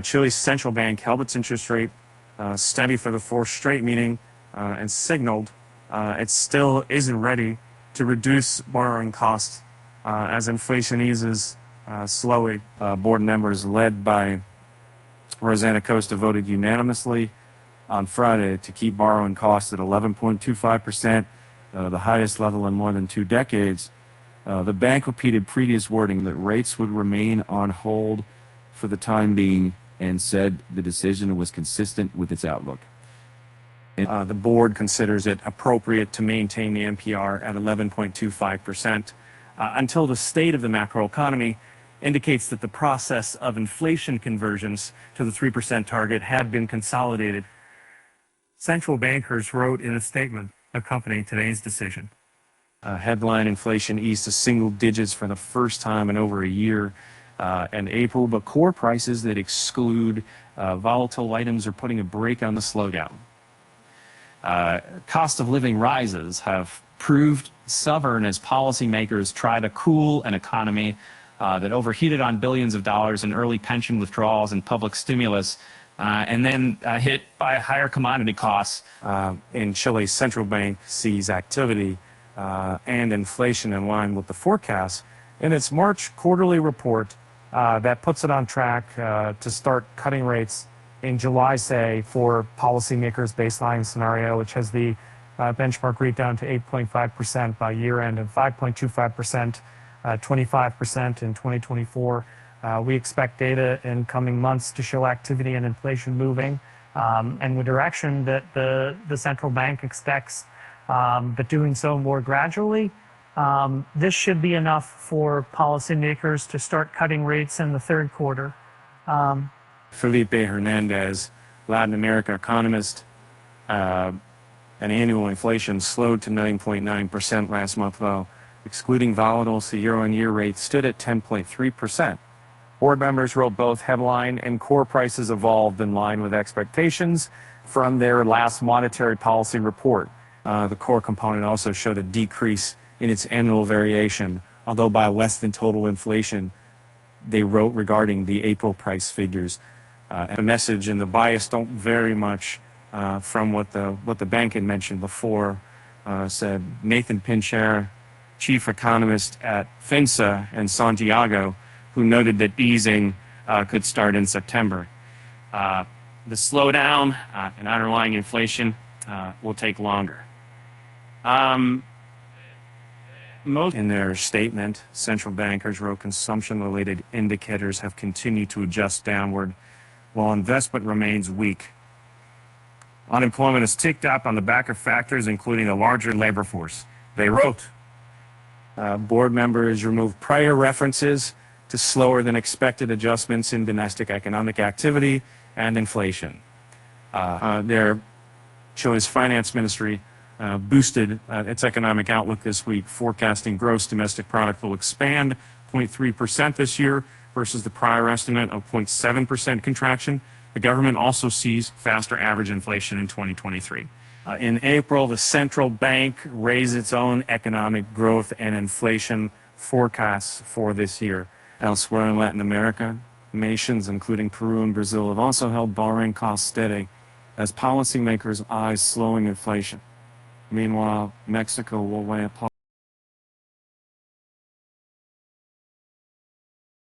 Chile's central bank held its interest rate steady for the fourth straight meeting and signaled it still isn't ready to reduce borrowing costs as inflation eases slowly. Board members led by Rosanna Costa voted unanimously on Friday to keep borrowing costs at 11.25%, the highest level in more than 2 decades. The bank repeated previous wording that rates would remain on hold for the time being and said the decision was consistent with its outlook. The board considers it appropriate to maintain the NPR at 11.25% until the state of the macroeconomy indicates that the process of inflation conversions to the 3% target had been consolidated. Central bankers wrote in a statement accompanying today's decision. Headline inflation eased to single digits for the first time in over a year in April, but core prices that exclude volatile items are putting a brake on the slowdown. Cost of living rises have proved stubborn as policymakers try to cool an economy that overheated on billions of dollars in early pension withdrawals and public stimulus, and then hit by higher commodity costs. In Chile's central bank sees activity and inflation in line with the forecast in its March quarterly report that puts it on track to start cutting rates in July, say, for policymakers' baseline scenario, which has the benchmark rate down to 8.5% by year end and 5.25%, 25% in 2024. We expect data in coming months to show activity and inflation moving and the direction that the central bank expects, but doing so more gradually. This should be enough for policymakers to start cutting rates in the third quarter. Felipe Hernandez, Latin America economist, and annual inflation slowed to 9.9% last month, though. Excluding volatiles, the year-on-year rate stood at 10.3%. Board members wrote both headline and core prices evolved in line with expectations from their last monetary policy report. The core component also showed a decrease in its annual variation, although by less than total inflation, they wrote regarding the April price figures. And the message and the bias don't vary much from what the bank had mentioned before, said Nathan Pincher, chief economist at FINSA in Santiago, who noted that easing could start in September. The slowdown in underlying inflation will take longer. In their statement, central bankers wrote consumption-related indicators have continued to adjust downward, while investment remains weak. Unemployment has ticked up on the back of factors including a larger labor force. They wrote. Board members removed prior references to slower than expected adjustments in domestic economic activity and inflation. Their Chile's finance ministry boosted its economic outlook this week, forecasting gross domestic product will expand 0.3% this year versus the prior estimate of 0.7% contraction. The government also sees faster average inflation in 2023. In April, the central bank raised its own economic growth and inflation forecasts for this year. Elsewhere in Latin America, nations including Peru and Brazil have also held borrowing costs steady as policymakers eyes slowing inflation. Meanwhile, Mexico will weigh a